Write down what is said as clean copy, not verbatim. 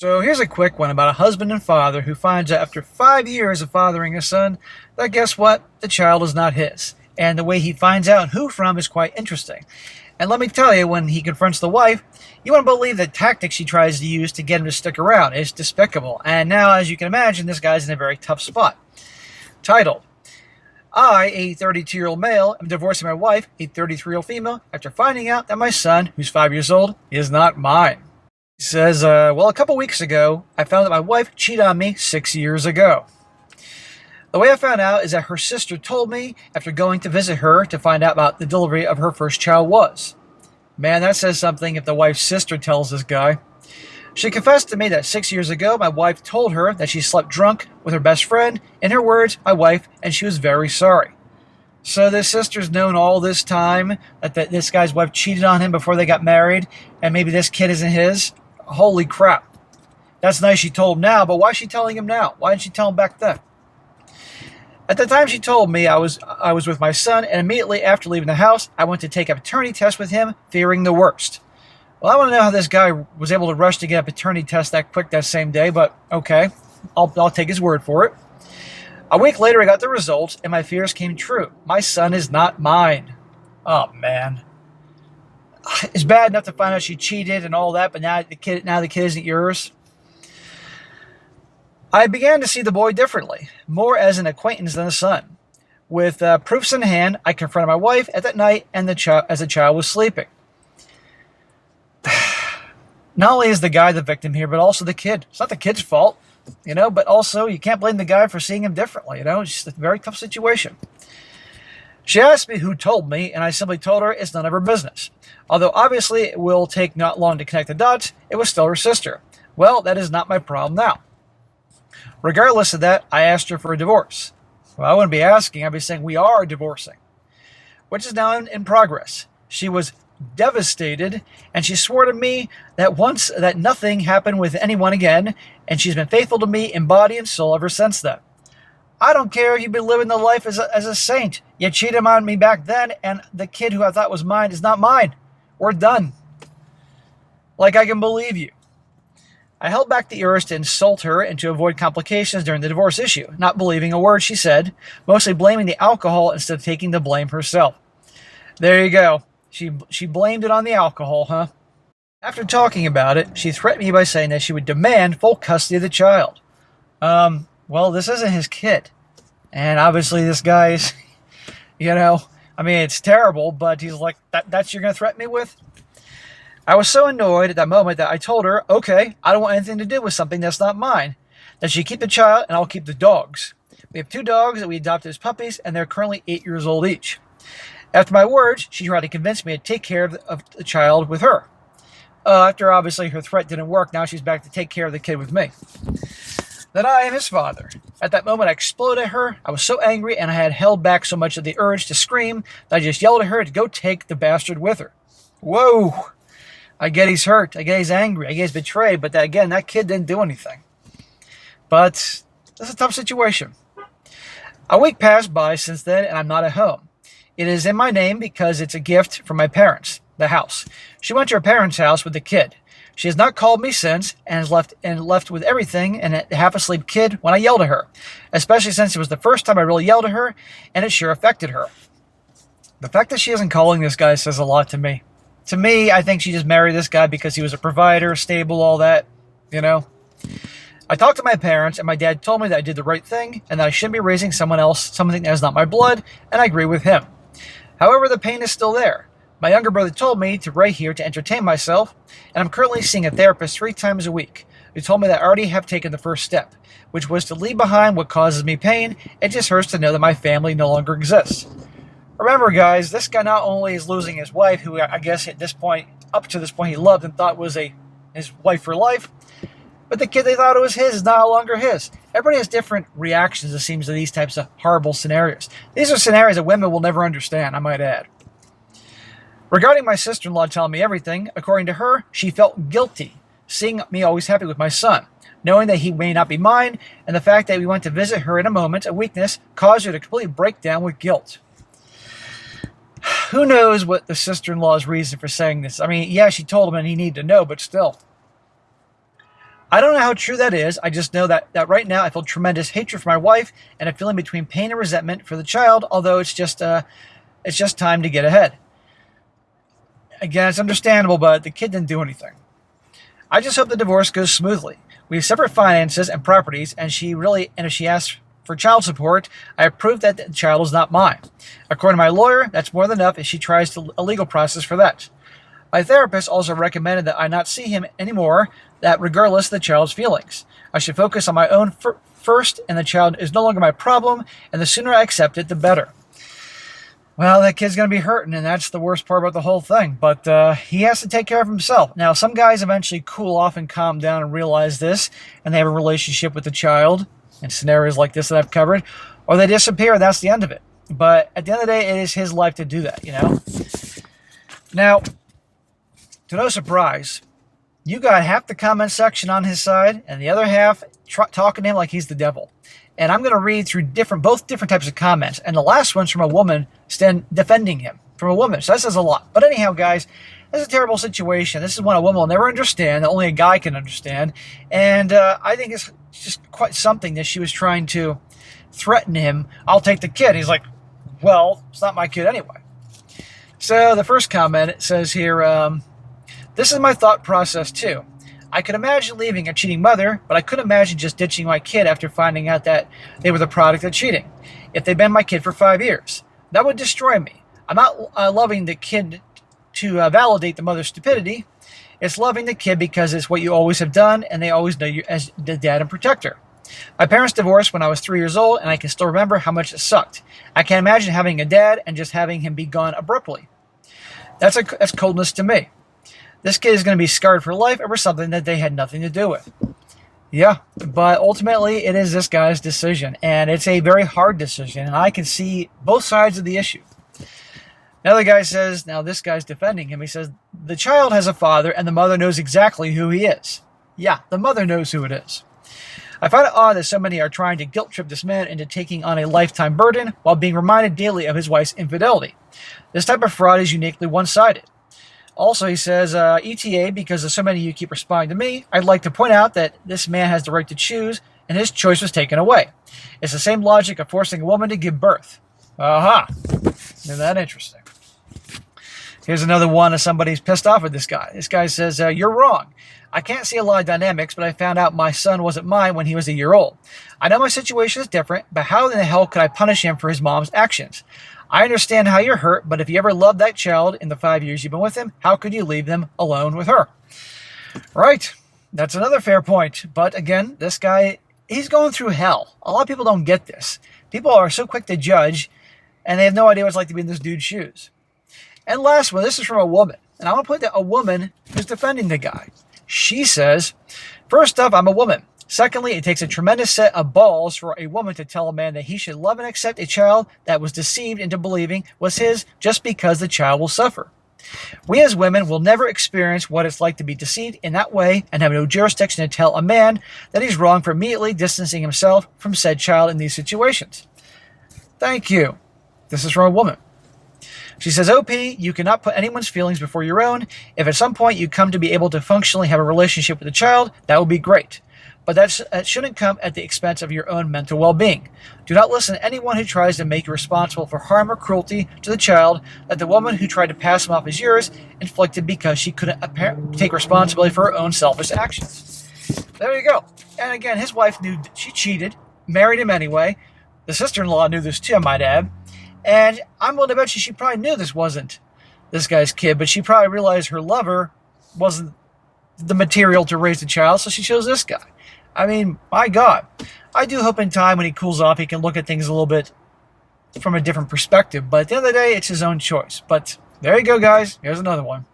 So here's a quick one about a husband and father who finds out after 5 years of fathering a son that guess what? The child is not his. And the way he finds out who from is quite interesting. And let me tell you, when he confronts the wife, you won't believe the tactics she tries to use to get him to stick around. It's despicable. And now, as you can imagine, this guy's in a very tough spot. Titled, I, a 32-year-old male, am divorcing my wife, a 33-year-old female, after finding out that my son, who's 5 years old, is not mine. He says, well, a couple weeks ago, I found that my wife cheated on me 6 years ago. The way I found out is that her sister told me after going to visit her to find out about the delivery of her first child was. Man, that says something if the wife's sister tells this guy. She confessed to me that 6 years ago, my wife told her that she slept drunk with her best friend, in her words, my wife, and she was very sorry. So this sister's known all this time that this guy's wife cheated on him before they got married, and maybe this kid isn't his? Holy crap. That's nice she told him now, but why is she telling him now? Why didn't she tell him back then? At the time she told me I was with my son, and immediately after leaving the house, I went to take a paternity test with him, fearing the worst. Well, I want to know how this guy was able to rush to get a paternity test that quick that same day, but okay, I'll take his word for it. A week later, I got the results, and my fears came true. My son is not mine. Oh, man. It's bad enough to find out she cheated and all that, but now the kid isn't yours. I began to see the boy differently, more as an acquaintance than a son. With proofs in hand, I confronted my wife at that night and as the child was sleeping. Not only is the guy the victim here, but also the kid. It's not the kid's fault, but also you can't blame the guy for seeing him differently, It's just a very tough situation. She asked me who told me, and I simply told her it's none of her business. Although obviously it will take not long to connect the dots, it was still her sister. Well, that is not my problem now. Regardless of that, I asked her for a divorce. Well, I wouldn't be asking, I'd be saying we are divorcing, which is now in progress. She was devastated, and she swore to me that nothing happened with anyone again, and she's been faithful to me in body and soul ever since then. I don't care if you've been living the life as a saint. You cheated on me back then, and the kid who I thought was mine is not mine. We're done. Like I can believe you. I held back the urge to insult her and to avoid complications during the divorce issue, not believing a word she said, mostly blaming the alcohol instead of taking the blame herself. There you go. She blamed it on the alcohol, huh? After talking about it, she threatened me by saying that she would demand full custody of the child. Well, this isn't his kid. And obviously this guy's, it's terrible, but he's like, that's you're going to threaten me with? I was so annoyed at that moment that I told her, okay, I don't want anything to do with something that's not mine. That she keep the child and I'll keep the dogs. We have 2 dogs that we adopted as puppies, and they're currently 8 years old each. After my words, she tried to convince me to take care of the child with her. After obviously her threat didn't work, now she's back to take care of the kid with me. That I am his father. At that moment, I exploded at her. I was so angry, and I had held back so much of the urge to scream that I just yelled at her to go take the bastard with her. Whoa! I get he's hurt. I get he's angry. I get he's betrayed. But again, that kid didn't do anything. But that's a tough situation. A week passed by since then, and I'm not at home. It is in my name because it's a gift from my parents, the house. She went to her parents' house with the kid. She has not called me since and has left with everything and a half-asleep kid when I yelled at her, especially since it was the first time I really yelled at her, and it sure affected her. The fact that she isn't calling this guy says a lot to me. To me, I think she just married this guy because he was a provider, stable, all that, I talked to my parents, and my dad told me that I did the right thing and that I shouldn't be raising someone else, something that is not my blood, and I agree with him. However, the pain is still there. My younger brother told me to write here to entertain myself, and I'm currently seeing a therapist 3 times a week, who told me that I already have taken the first step, which was to leave behind what causes me pain. It just hurts to know that my family no longer exists. Remember, guys, this guy not only is losing his wife, who I guess up to this point he loved and thought was his wife for life, but the kid they thought it was his is no longer his. Everybody has different reactions, it seems, to these types of horrible scenarios. These are scenarios that women will never understand, I might add. Regarding my sister-in-law telling me everything, according to her, she felt guilty, seeing me always happy with my son, knowing that he may not be mine, and the fact that we went to visit her in a moment of weakness caused her to completely break down with guilt. Who knows what the sister-in-law's reason for saying this? I mean, yeah, she told him and he needed to know, but still. I don't know how true that is. I just know that right now I feel tremendous hatred for my wife and a feeling between pain and resentment for the child, although it's just time to get ahead. Again, it's understandable, but the kid didn't do anything. I just hope the divorce goes smoothly. We have separate finances and properties, and if she asks for child support, I have proved that the child is not mine. According to my lawyer, that's more than enough if she tries a legal process for that. My therapist also recommended that I not see him anymore, that regardless of the child's feelings. I should focus on my own first, and the child is no longer my problem, and the sooner I accept it, the better. Well, that kid's going to be hurting, and that's the worst part about the whole thing. But he has to take care of himself. Now, some guys eventually cool off and calm down and realize this, and they have a relationship with the child, in scenarios like this that I've covered, or they disappear, and that's the end of it. But at the end of the day, it is his life to do that, Now, to no surprise, you got half the comment section on his side, and the other half talking to him like he's the devil. And I'm going to read through both different types of comments. And the last one's from a woman defending him. From a woman. So that says a lot. But anyhow, guys, this is a terrible situation. This is one a woman will never understand, that only a guy can understand. And I think it's just quite something that she was trying to threaten him. I'll take the kid. He's like, well, it's not my kid anyway. So the first comment, it says here, this is my thought process too. I could imagine leaving a cheating mother, but I couldn't imagine just ditching my kid after finding out that they were the product of cheating. If they'd been my kid for 5 years, that would destroy me. I'm not loving the kid to validate the mother's stupidity. It's loving the kid because it's what you always have done, and they always know you as the dad and protector. My parents divorced when I was 3 years old, and I can still remember how much it sucked. I can't imagine having a dad and just having him be gone abruptly. That's coldness to me. This kid is going to be scarred for life over something that they had nothing to do with. Yeah, but ultimately it is this guy's decision, and it's a very hard decision, and I can see both sides of the issue. Another guy says, now this guy's defending him, he says, the child has a father, and the mother knows exactly who he is. Yeah, the mother knows who it is. I find it odd that so many are trying to guilt trip this man into taking on a lifetime burden while being reminded daily of his wife's infidelity. This type of fraud is uniquely one-sided. Also, he says, ETA, because of so many of you keep responding to me, I'd like to point out that this man has the right to choose, and his choice was taken away. It's the same logic of forcing a woman to give birth. Aha! Isn't that interesting? Here's another one of somebody's pissed off with this guy. This guy says, you're wrong. I can't see a lot of dynamics, but I found out my son wasn't mine when he was a year old. I know my situation is different, but how in the hell could I punish him for his mom's actions? I understand how you're hurt, but if you ever loved that child in the 5 years you've been with him, how could you leave them alone with her? Right. That's another fair point. But again, this guy, he's going through hell. A lot of people don't get this. People are so quick to judge, and they have no idea what it's like to be in this dude's shoes. And last one, this is from a woman. And I want to point out a woman who's defending the guy. She says, first off, I'm a woman. Secondly, it takes a tremendous set of balls for a woman to tell a man that he should love and accept a child that was deceived into believing was his just because the child will suffer. We as women will never experience what it's like to be deceived in that way and have no jurisdiction to tell a man that he's wrong for immediately distancing himself from said child in these situations. Thank you. This is from a woman. She says, OP, you cannot put anyone's feelings before your own. If at some point you come to be able to functionally have a relationship with a child, that would be great. But that shouldn't come at the expense of your own mental well-being. Do not listen to anyone who tries to make you responsible for harm or cruelty to the child that the woman who tried to pass him off as yours inflicted because she couldn't take responsibility for her own selfish actions. There you go. And again, his wife knew she cheated, married him anyway. The sister-in-law knew this too, I might add. And I'm willing to bet she probably knew this wasn't this guy's kid, but she probably realized her lover wasn't the material to raise the child, so she chose this guy. I mean, my God. I do hope in time when he cools off, he can look at things a little bit from a different perspective. But at the end of the day, it's his own choice. But there you go, guys. Here's another one.